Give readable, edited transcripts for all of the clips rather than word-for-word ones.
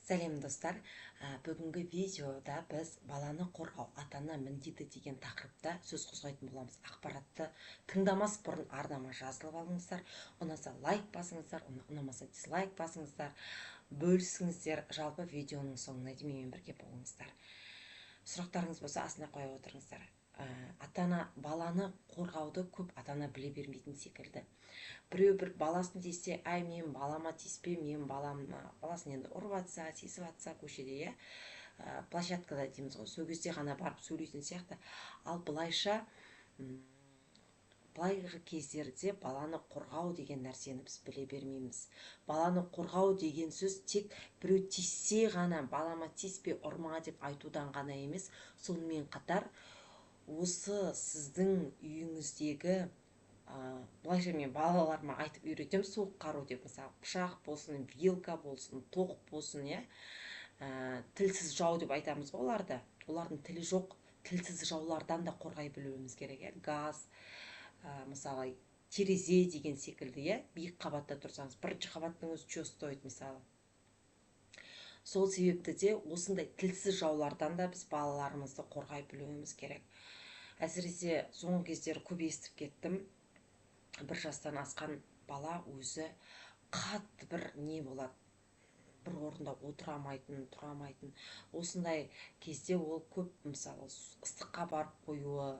Сәлем достар. Бүгінгі видеода біз баланы қорғау ата-ана міндеті деген тақырыпта сөз қозғайтын боламыз. Ақпаратты тыңдамас бұрын арнама жазылып алыңыздар. Ұнаса лайк басыңыздар, ұнамаса дизлайк басыңыздар, бөлісіңіздер. Жалпы видеоның соңына дейін бірге болыңыздар. Сұрақтарыңыз болса астына қоя отырыңыздар. Ата-ана баланы қорғауды көп ата-ана біле бермейтін секілді. Біреу бір баласын тиіссе, әй мен балама тиіспе, мен баласын енді ұрып атса, тиісіп атса көшеде, площадкада дейміз ғой, сол кезде ғана барып сөйлейтін сияқты. Ал былайша былайғы кездерде баланы қорғау деген нәрсені біз біле бермейміз. Баланы қорғау деген сөз тек біреу тиіссе ғана балама тиіспе, ұрма деп айтудан ғана емес, сонымен қатар осы сіздің үйіңіздегі былайша мен балаларыма айтып үйретемін, суық қару деп, мысалы пышақ болсын, вилка болсын, тоқ болсын, тілсіз жау деп айтамыз ғой оларды. Олардың тілі жоқ, тілсіз жаулардан да қорғай білуіміз керек. Газ, мысалы терезе деген секілді, биік қабатта тұрсаңыз, бірінші қабаттың өзі че стоит мысалы. Сол себепті де осындай тілсіз жаулардан да біз балаларымызды қорғай білуіміз керек. Әсіресе соңғы кездері көп естіп кеттім, бір жастан асқан бала өзі қатты бір не болады, бір орында отырамайтын, тұрамайтын. Осындай кезде ол көп, мысалы ыстыққа барып қоюы,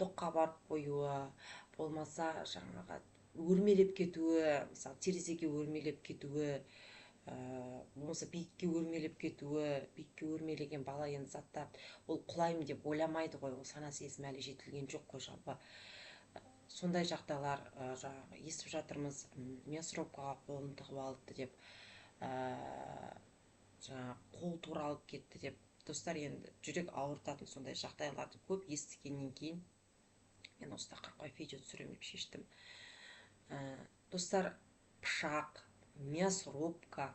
тоққа барып қоюы, болмаса жаңағы өрмелеп кетуі, мысалы терезеге өрмелеп кетуі, болмаса биікке өрмелеп кетуі. Биікке өрмелеген бала енді заттар ол құлаймын деп ойламайды ғой, ол сана сезімі әлі жетілген жоқ қой жалпы. Сондай жағдайлар жаңағы естіп жатырмыз, мясорубкаға қолын тығып алыпты деп, жаңағы қол туралып кетті деп. Достар, енді жүрек ауыртатын сондай жағдайларды көп естігеннен кейін мен осы тақырыпқа видео түсіремін деп шештім. Достар, пышақ, мясорубка,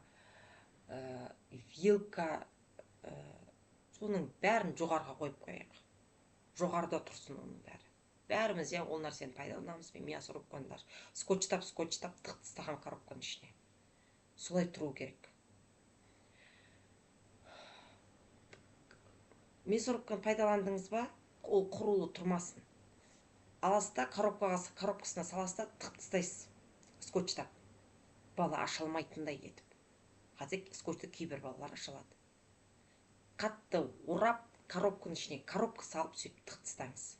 вилка, соның бәрін жоғарға қойып қояйық. Жоғарыда тұрсын оның бәрі. Бәріміз ол нәрсені пайдаланамыз. Мен мясорубканы скотчтап тастаған коробканың ішіне. Солай тұру керек. Мясорубканы пайдаландыңыз ба, ол құрулы тұрмасын. Аласыз да коробкасына саласыз да тастайсыз скотчтап. Бала ашылмайтындай етіп. Қазір скотчты кейбір балалар ашылады. Қатты орап, коробканың ішіне коробка салып сөйтіп тастаңыз.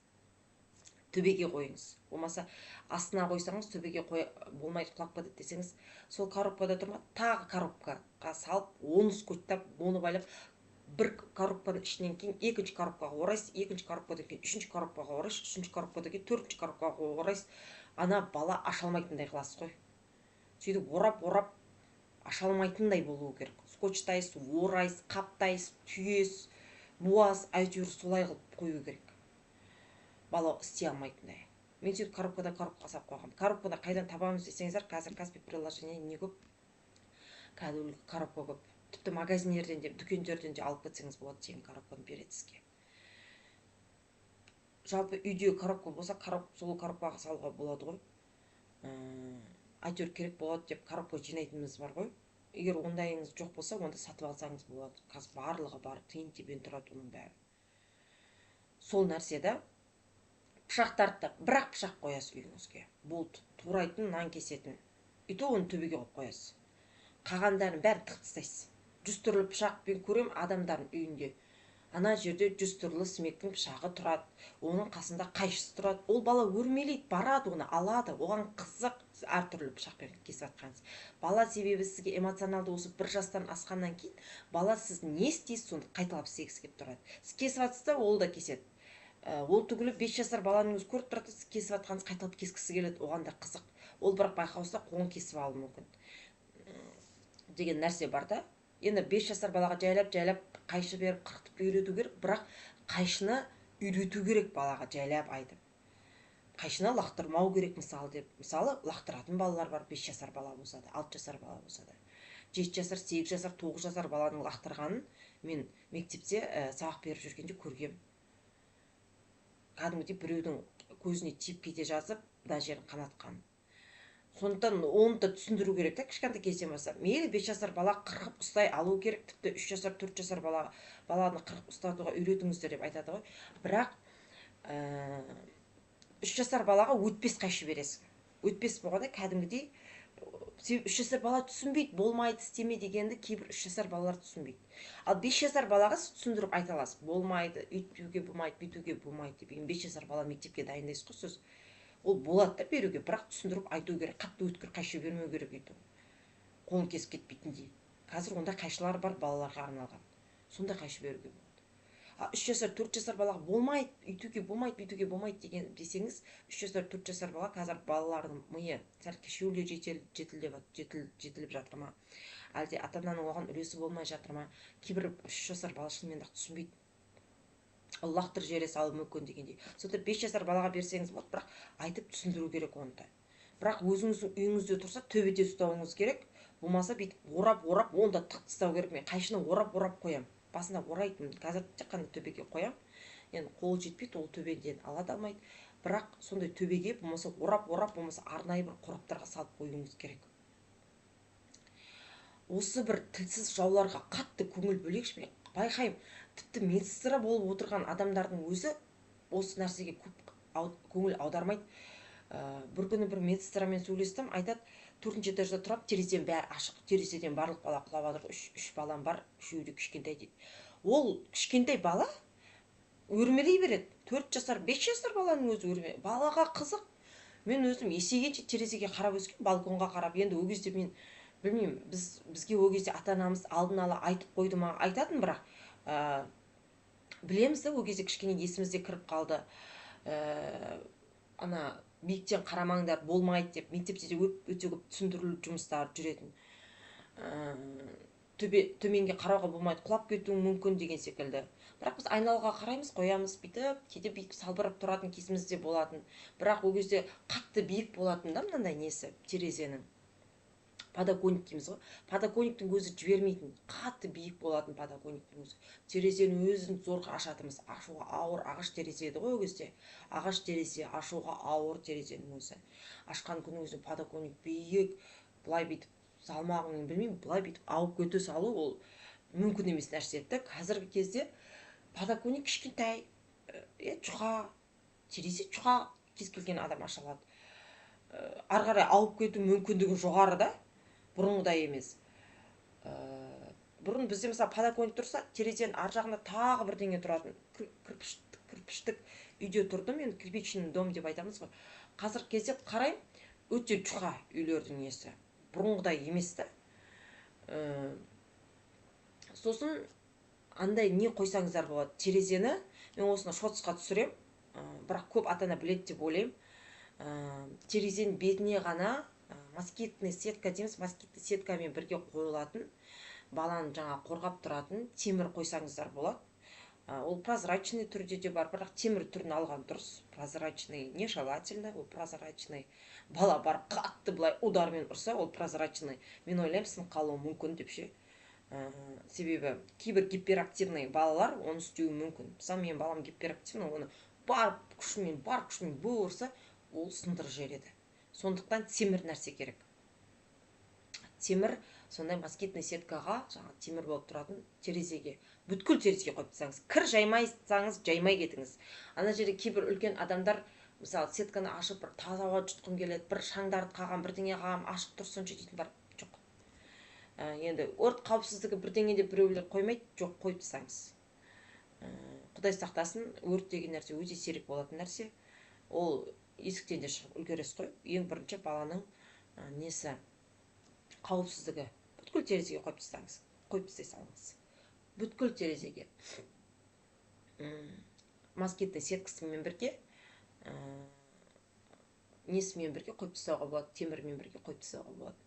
Төбеге қойыңыз. Болмаса астына қойсаңыз, төбеге болмайды, құлап кетеді десеңіз, сол коробкада тұрма, тағы коробкаға салып, оны скотчтап, оны байлап, бір коробканың ішінен кейін екінші коробкаға орайсыз, екінші коробкадан кейін үшінші коробкаға орайсыз, үшінші коробкадан кейін төртінші коробкаға орайсыз. Ана бала аша алмайтындай қыласыз ғой. Сөйтіп орап аша алмайтындай болуы керек. Скотчтайсыз, орайсыз, қаптайсыз, түйесіз, буасыз, әйтеуір солай қылып қою керек. Бала істей алмайтындай. Мен сөйтіп коробкаға салып қойғам. Коробканы қайдан табамыз десеңіздер, қазір Казпи приложение не көп, кәдімгі коробка көп. Тіпті магазиндерден де, дүкендерден де алып кетсеңіз болады, тегін коробканы береді сізге. Жалпы үйде коробка болса, сол коробкаға салуға болады ғой. Әйтеуір керек болады деп коробка жинайтынымыз бар ғой. Егер ондайыңыз жоқ болса, онда сатып алсаңыз болады. Қазір барлығы бар, тиын-тебен тұрады оның бәрі. Сол нәрседе пышақтарды, бірақ пышақ қоясыз үйіңізге. Болды, турайтын, нан кесетін. И то оны төбеге қойып қоясыз. Қағандарын бәрін тастайсыз. 100 түрлі пышақпен көрем адамдардың үйінде. Ана жерде 100 түрлі смектің пышағы тұрады. Оның қасында қайшысы тұрады. Ол бала өрмелейді, барады, оны алады. Оған қызық, әртүрлі пышақпен кесіп атқаныңыз. Бала себебі сізге эмоционалды осы бір жастан асқаннан кейін, бала сіз не істейсіз, соны қайталап істегісі келіп тұрады. Сіз кесіп атсыз да, ол да кеседі. Ол түгілі 5 жасар баланың өзі көріп тұрады, сіз кесіп атқаныңыз қайталап кескісі келеді, оған да қызық. Ол бірақ байқаусызда қолын кесіп алуы мүмкін деген нәрсе бар да. Енді 5 жасар балаға жайлап қайшы беріп қырқытып үйрету керек, бірақ қайшыны үйрету керек балаға жайлап айтып. Қайшыны лақтырмау керек мысалы деп. Мысалы лақтыратын балалар бар, 5 жасар бала болса да, 6 жасар бала болса да. 7 жасар, 8 жасар, 9 жасар баланың лақтырғанын мен мектепте сабақ беріп жүргенде көргем. Кәдімгідей біреудің көзіне тиіп кете жазып, да жерін қанатқан. Сондықтан оны да түсіндіру керек та кішкентай кезден бастап. Мейлі 5 жасар бала қырқып ұстай алу керек, тіпті 3 жасар 4 жасар баланы қырқып ұстатуға үйретіңіздер деп айтады ғой. Бірақ 3 жасар балаға өтпес қайшы бересің. Өтпес болғанда кәдімгідей 3 жасар бала түсінбейді, болмайды істеме дегенді кейбір 3 жасар балалар түсінбейді. Ал 5 жасар балаға сіз түсіндіріп айта аласыз. Болмайды, өйтпеуге болмайды, бүйтуге болмайды деп. 5 жасар бала мектепке дайындайсыз ғой сіз. Ол болады да беруге, бірақ түсіндіріп айту керек. Қатты өткір қайшы бермеу керек өйтіп. Қолын кесіп кетпейтіндей. Қазір ондай қайшылар бар балаларға арналған. Сондай қайшы беруге болады. 3 жасар 4 жасар балаға болмайды, үйтуге болмайды, бүйтуге болмайды деген десеңіз, 3 жасар 4 жасар бала қазір балалардың миы сәл кешеуілдеп жетіліп жатыр ма? Әлде ата-ананың оған үлесі болмай жатыр ма? Кейбір 3 жасар бала шынымен де түсінбейді. Лақтырып жібере салуы мүмкін дегендей. Сондықтан 5 жасар балаға берсеңіз болады, бірақ айтып түсіндіру керек оны да. Бірақ өзіңіздің үйіңізде тұрса төбеде ұстауыңыз керек. Болмаса бүйтіп орап оны да тық тастау керек. Мен қайшыны орап қоямын. Басында орайтын, қазір тек қана төбеге қоям. Енді қолы жетпейді, ол төбеден ала да алмайды. Бірақ сондай төбеге болмаса орап, болмаса арнайы бір қораптарға салып қоюыңыз керек. Осы бір тілсіз жауларға қатты көңіл бөлейікші. Мен байқаймын, тіпті медсестра болып отырған адамдардың өзі осы нәрсеге көп көңіл аудармайды. Бір күні бір медсестрамен сөйлестім, айтады, 4-ші этажда тұрам, терезем бәрі ашық, терезеден барлық бала құлап жатыр, 3 балам бар, үшеуі де кішкентай дейді. Ол кішкентай бала өрмелей береді. 4 жасар, 5 жасар баланың өзі өрмелей. Балаға қызық. Мен өзім есейгенше терезеге қарап өскен, балконға қарап. Енді ол кезде мен білмеймін, бізге ол кезде ата-анамыз алдын ала айтып қойды ма, айтатын, бірақ білеміз да, ол кезде кішкене есімізде кіріп қалды. Ана биіктен қарамаңдар, болмайды деп мектепте де өте көп түсіндірілу жұмыстары жүретін. Төменге қарауға болмайды, құлап кетуің мүмкін деген секілді. Бірақ біз айналаға қараймыз, қоямыз, бүйтіп, кейде бүйтіп салбырап тұратын кезіміз де болатын. Бірақ ол кезде қатты биік болатын да мынандай несі, терезенің. Подоконник дейміз ғой. Подоконниктің өзі жібермейтін, қатты биік болатын подоконниктің өзі. Терезені өзін зорға ашатымыз, ашуға ауыр ағаш терезе еді ғой ол кезде. Ағаш терезе, ашуға ауыр терезенің өзі. Ашқан күні өзі подоконник биік, былай бүйтіп салмағымен білмеймін, былай бүйтіп ауып кете салу ол мүмкін емес нәрсе еді. Қазіргі кезде подоконник кішкентай, жұқа, терезе жұқа, кез келген адам аша алады. Ары қарай ауып кету мүмкіндігі жоғары да, бұрынғыдай емес. Бұрын бізде мысалы подоконник тұрса, терезенің ар жағында тағы бірдеңе тұратын. Кірпіштік үйде тұрдым, енді кирпичный дом деп айтамыз ғой. Қазіргі кезде қараймын, өте жұқа үйлердің несі. Бұрынғыдай емес та. Сосын андай не қойсаңыздар болады, терезені, мен осыны шотысқа түсірем, бірақ көп ата-ана біледі деп ойлаймын. Терезенің бетіне ғана москитный сетка дейміз, москитный сеткамен бірге қойылатын, баланы жаңа қорғап тұратын темір қойсаңыздар болады. Ол прозрачный түрде де бар, бірақ темір түрін алған дұрыс. Прозрачный нежелательно, ол прозрачный. Бала барып қатты былай удармен ұрса, ол прозрачный. Мен ойлаймын, сынып қалуы мүмкін деп ше. Себебі кейбір гиперактивный балалар оны істеуі мүмкін. Мысалы мен балам гиперактивный, оны бар күшімен бұл ұрса, ол сындырып жібереді. Сондықтан темір нәрсе керек. Темір, сондай москитный сеткаға, жаңа темір болып тұратын терезеге, бүткіл терезеге қойып тастаңыз. Кір жаймайсаңыз, жаймай кетіңіз. Ана жерде кейбір үлкен адамдар, мысалы, сетканы ашып, бір таза ауа жұтқым келеді, бір шаңдарды қағам, бірдеңе қағам, ашық тұрсыншы дейтін бар. Жоқ. Енді өрт қауіпсіздігі бірдеңе деп біреулер қоймайды, жоқ, қойып тастаңыз. Құдай сақтасын, өрт деген нәрсе өте сирек болатын нәрсе. Ол есіктен де шығып үлгересіз ғой. Ең бірінші баланың несі, қауіпсіздігі. Бүткіл терезеге қойып тастаңыз. Қойып тастай салыңыз. Бүткіл терезеге. Москитный сеткасымен бірге, несімен бірге қойып тастауға болады, темірмен бірге қойып тастауға болады.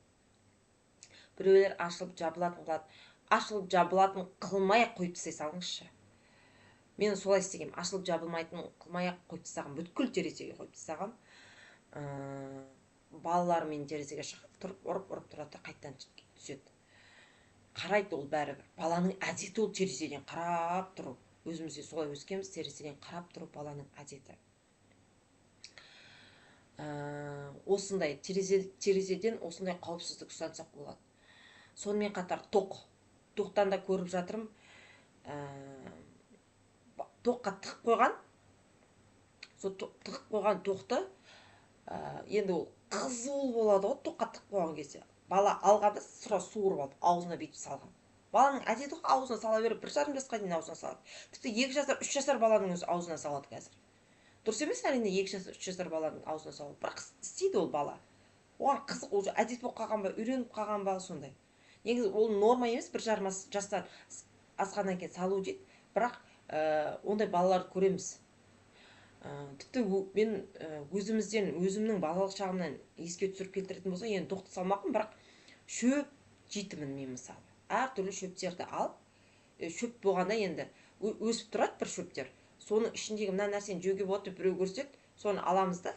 Біреулер ашылып жабылатын қылады. Ашылып жабылатын қылмай қойып тастай салыңызшы. Мен солай істегем, ашылып жабылмайтын қылмай-ақ қойып тастағам, бүткіл терезеге қойып тастағам. Балалармен терезеге шығып тұрып, ұрып тұрады, қайттан түседі. Қарайды ол бәрібір. Баланың әдеті ол терезеден қарап тұру. Өзімізде солай өскенбіз, терезеден қарап тұру баланың әдеті. осындай терезеден осындай қауіпсіздік ұстансақ болады. Сонымен қатар тоқтан да көріп жатырмын. Тоққа тығып қойған, сол тығып қойған тоқты енді ол қызыл болады ғой, тоққа тығып қойған кезде. Бала алғанда суырып алып аузына бүйтіп салған. Баланың әдеті ғой, аузына сала беріп, 1,5 жасқа дейін аузына салады. Тіпті 2 жасар, 3 жасар баланың өзі аузына салады қазір. Дұрыс емес әрине 2 жасар, 3 жасар баланың аузына салу. Бірақ істейді ол бала. Оған қызық, уже әдет болып қалған ба, үйреніп қалған ба, сондай. Негізі ол норма емес, 1,5 жастар асқаннан кейін салу дейді. Бірақ ондай балаларды көреміз. Тіпті мен өзімнің балалық шағымнан еске түсіріп келтіретін болса, енді тоқты салмақпын, бірақ шөп жейтінмін мен мысалы. Әртүрлі шөптерді алып, шөп болғанда енді өсіп тұрады бір шөптер. Соның ішіндегі мына нәрсені жеуге болады деп біреу көрсетеді, соны аламыз да,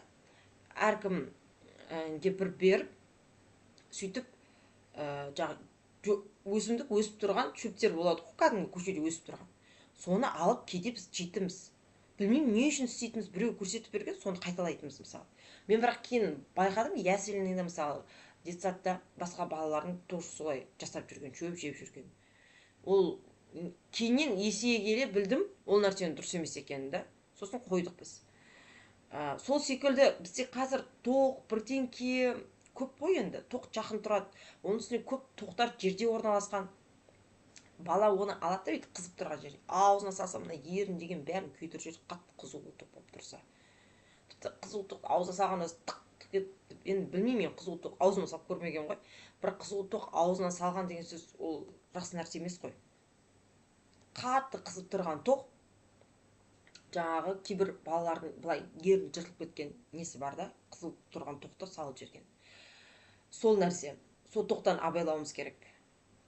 әркімге бір беріп, сөйтіп өсімдік өсіп тұрған шөптер болады, кәдімгі көшеде өсіп тұрған. Соны алып кейде біз жейтінбіз. Білмеймін не үшін істейтініміз, біреу көрсетіп берген, соны қайталайтынбыз мысалы. Мен бірақ кейін байқадым, ясельныйда мысалы детсадта басқа балалардың тоже солай жасап жүрген, шөп жеп жүрген. Ол кейіннен есейе келе білдім, ол нәрсенің дұрыс емес екенін да. Сосын қойдық біз. Сол секілді бізде қазір тоқ, бірдеңке көп қой енді. Тоқ жақын тұрады. Оның үстіне көп тоқтар жерде орналасқан. Бала оны алады да бүйтіп қызып тұрған жерде. Аузына салса, мына ерін деген бәрін күйдіріп жіберіп, қатты қызу тоқ болып тұрса. Тіпті қызу тоқ аузына салған өзі тық етіп, енді білмеймін, мен қызу тоқ аузыма салып көрмеген ғой. Бірақ қызу тоқ аузына салған деген сөз ол жақсы нәрсе емес қой. Қатты қызып тұрған тоқ, жаңағы кейбір балалардың былай ерін жыртылып кеткен несі бар да, қызып тұрған тоқты салып жүрген. Сол нәрсе, сол тоқтан абайлауымыз керек.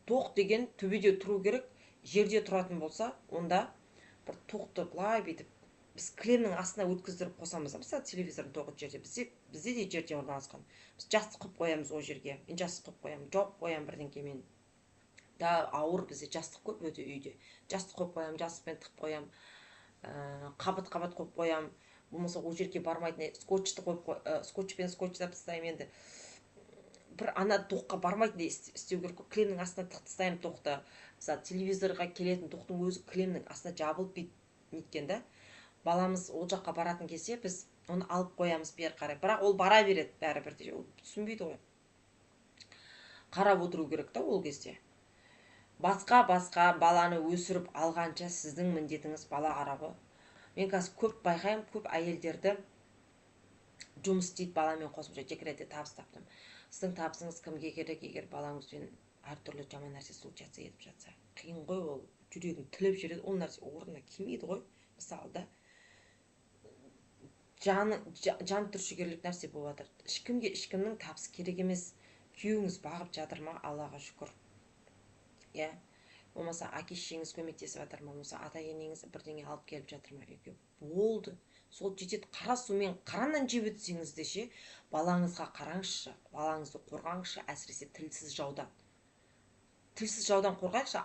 Тоқ деген төбеде тұру керек, жерде тұратын болса, онда бір тоқты былай бүйтіп, біз кілемнің астына өткіздіріп қосамыз. Мысалы, телевизордың тоғы жерде, бізде де жерде орналасқан. Біз жастық қойып қоямыз о жерге. Мен жастық қойып қоямын, жауып қоямын бірдеңкемен. Да ауыр, бізде жастық көп өте үйде. Жастық қойып қоямын, жастықпен тығып қоямын, қабат-қабат қойып қоямын. Болмаса о жерге бармайтын скотчты қойып, скотчпен скотчтап тастаймын енді. Бір ана тоққа бармайтындай істеу керек. Кілемнің астына тығып тастаймын тоқты. Мысалы, телевизорға келетін тоқтың өзі кілемнің астына жабылып неткен да. Баламыз ол жаққа баратын кезде біз оны алып қоямыз бері қарай. Бірақ ол бара береді бәрібір де. Ол түсінбейді ғой. Қарап отыру керек та ол кезде. Басқа баланы өсіріп алғанша сіздің міндетіңіз бала қарауы. Мен қазір көп байқаймын, көп әйелдерді жұмыс істейді баламен қосымша декретте табыс таптым. Сіздің табысыңыз кімге керек, егер балаңызбен әртүрлі жаман нәрсе случаться етіп жатса? Қиын ғой, ол жүрегін тіліп жүреді, ол нәрсе орнына келмейді ғой. Мысалы да жан түршігерлік нәрсе болып жатыр. Ешкімнің табысы керек емес. Күйеуіңіз бағып жатыр ма? Аллаға шүкір. Иә, болмаса әке-шешеңіз көмектесіп жатыр ма? Болмаса ата-енеңіз бірдеңе алып келіп жатыр ма үйге? Болды. Сол жетеді. Қара сумен қараннан жеп өтсеңіз де ше, балаңызға қараңызшы, балаңызды қорғаңызшы, әсіресе тілсіз жаудан. Тілсіз жаудан қорғайықшы.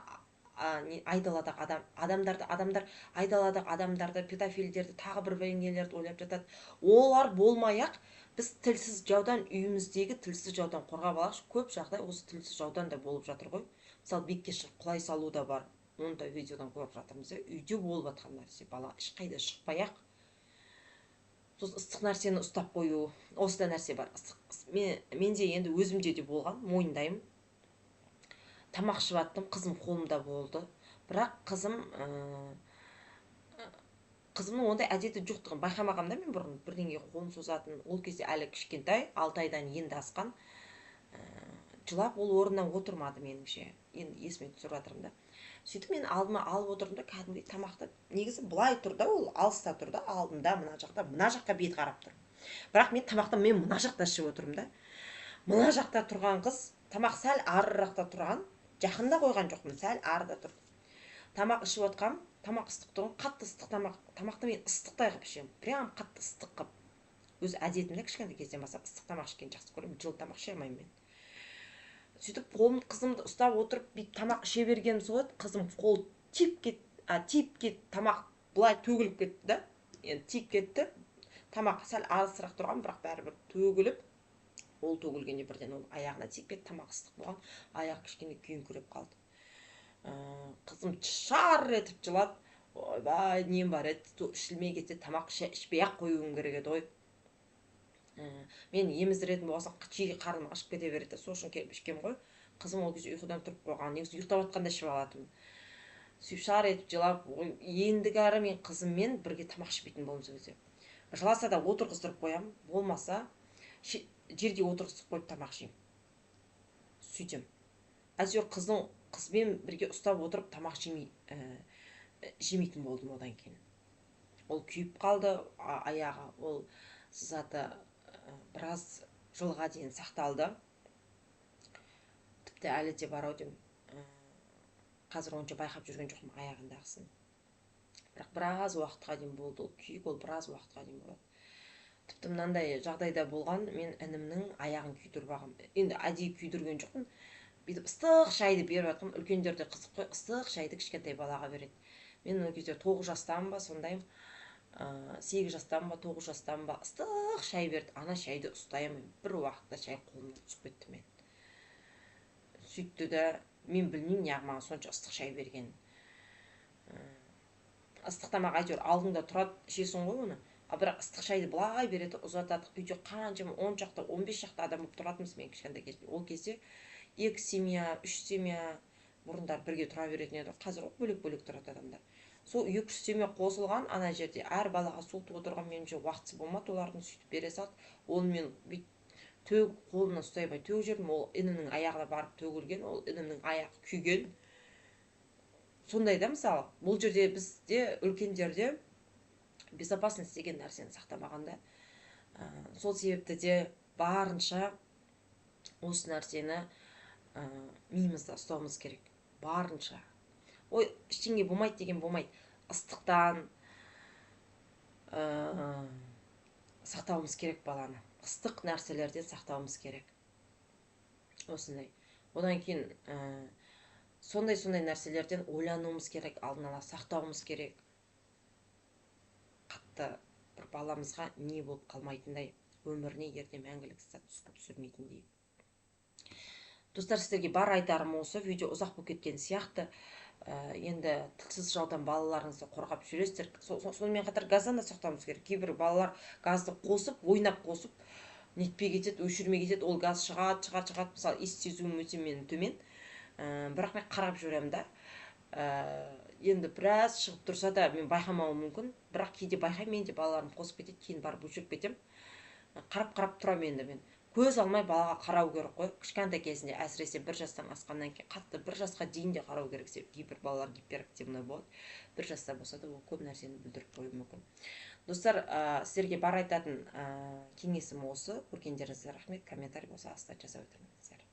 Айдаладағы адамдар айдаладағы адамдарды, педофилдерді, тағы бір бірдеңелерді ойлап жатады. Олар болмай-ақ біз тілсіз жаудан, үйіміздегі тілсіз жаудан қорғап алайықшы. Көп жағдай осы тілсіз жаудан да болып жатыр ғой. Мысалы, бетке шығып құлай салу да бар. Оны да видеодан көріп жатырмыз. Үйде болып жатқан нәрсе, бала ешқайда шықпай-ақ сосын ыстық нәрсені ұстап қою, осында нәрсе бар. Менде енді өзімде де болған, мойындаймын. Тамақ ішіп жаттым, қызым қолымда болды. Бірақ қызымның ондай әдеті жоқтығын байқамағам да, мен бұрын бірдеңеге қолын созатын. Ол кезде әлі кішкентай, 6 айдан енді асқан. Жылап ол орнынан отырмады меніңше. Енді есіме түсіріп жатырмын да. Сөйтіп мен алдыма алып отырдым да, кәдімгідей тамақты, негізі былай тұр да, ол алыста тұр да, алдымда, мына жаққа бет қарап тұр. Бірақ мен тамақты мына жақта ішіп отырмын да. Мына жақта тұрған қыз, тамақ сәл арырақта тұрған, жақында қойған жоқпын, сәл арыда тұр. Тамақ ішіп отқам, тамақ ыстық тұрған, қатты ыстық тамақты мен ыстықтай қылып ішемін. Прям қатты ыстық қылып. Өз әдетімде кішкентай кезден бастап ыстық тамақ ішкенді жақсы көремін, жылы тамақ іше алмаймын мен. Сөйтіп қызымды ұстап отырып, тамақ іше бергенім сол еді, қызым қол тиіп кетті, тамақ былай төгіліп кетті да, енді тиіп кетті, тамақ сәл алысырақ тұрған, бірақ бәрібір төгіліп, ол төгілгенде бірден ол аяғына тиіп кетті, тамақ ыстық болған, аяқ кішкене күйіңкіреп қалды. Қызым шар етіп жылады. Ойбай, нем бар еді, ішілмей кетсе тамақ ішпей ақ қоюым керек еді ғой. Мен еміздіретін болсам жиі қарным ашып кете береді, сол үшін келіп ішкем ғой. Қызым ол кезде ұйқыдан тұрып қойған, негізі ұйықтап жатқанда ішіп алатынмын. Сөйтіп шар етіп жылап, ендігі ары мен қызыммен бірге тамақ ішпейтін болдым сол кезде. Жыласа да отырғыздырып қоямын, болмаса жерге отырғызып қойып тамақ жеймін. Сөйтем. Әйтеуір қызбен бірге ұстап отырып тамақ жемейтін болдым одан кейін. Ол күйіп қалды, аяғы, ол сызаты біраз жылға дейін сақталды. Тіпті әлі де бар ау деймін. Қазір онша байқап жүрген жоқпын аяғындағысын. Бірақ біраз уақытқа дейін болды ол күйік, ол біраз уақытқа дейін болады. Тіпті мынандай жағдайда болған, мен інімнің аяғын күйдіріп алғам. Енді әдейі күйдірген жоқпын. Бүйтіп ыстық шайды беріп жатқым, үлкендерде қызық қой, ыстық шайды кішкентай балаға береді. Мен ол кезде 9 жастамын ба, сондайым, 8 жастамын ба, 9 жастамын ба, ыстық шай берді. Ана шайды ұстаймын, бір уақытта шай қолымнан түсіп кетті мен. Сөйтті де, мен білмеймін неғып маған сонша ыстық шай берген. Ыстық тамақ әйтеуір алдыңда тұрады, ішесің ғой оны. Бірақ ыстық шайды былай береді, ұзатады. Үйде қаншама 10 шақты, 15 шақты адам болып тұратынбыз мен кішкентай кезде. Ол кезде 2 семья, 3 семья бұрындар бірге тұра беретін еді. Қазір бөлек-бөлек тұрады адамдар. Сол 2-3 семья қосылған ана жерде әр балаға суытып отырған, меніңше уақытысы болмады, олардың сөйтіп бере салды. Ол мен қолымнан ұстай алмай төгіп жібердім. Ол інімнің аяғына барып төгілген, ол інімнің аяғы күйген. Сондай да мысалы, бұл жерде бізде үлкендерде безопасность деген нәрсені сақтамағанда, сол себепті де барынша осы нәрсені миымызда ұстауымыз керек. Барынша. Ой, ештеңе болмайды деген болмайды. Ыстықтан сақтауымыз керек баланы. Ыстық нәрселерден сақтауымыз керек. Осындай. Одан кейін сондай нәрселерден ойлануымыз керек, алдын ала сақтауымыз керек. Қатты бір баламызға не болып қалмайтындай, өміріне ертең мәңгілік сәт түсірмейтіндей. Достар, сіздерге бар айтарым осы. Видео ұзақ болып кеткен сияқты. Енді тілсіз жаудан балаларыңызды қорғап жүресіздер. Сонымен қатар газдан да сақтауымыз керек. Кейбір балалар газды қосып, ойнап қосып, нетпей кетеді, өшірмей кетеді. Ол газ шығады. Мысалы, ес сезуім өте менің төмен. Бірақ мен қарап жүремін да. Енді біраз шығып тұрса да мен байқамауым мүмкін. Бірақ кейде байқаймын, мен де балаларым қосып кетеді, кейін барып өшіріп кетем. Қарап тұрамын енді мен. Көз алмай балаға қарау керек қой. Кішкентай кезінде, әсіресе 1 жастан асқаннан кейін, қатты 1 жасқа дейін де қарау керек. Кейбір балалар гиперактивный болады. 1 жаста болса да ол көп нәрсені бүлдіріп қоюы мүмкін. Достар, сіздерге бар айтатын кеңесім осы. Көргендеріңізге рахмет. Комментарий болса астына жаза өтіңіздер.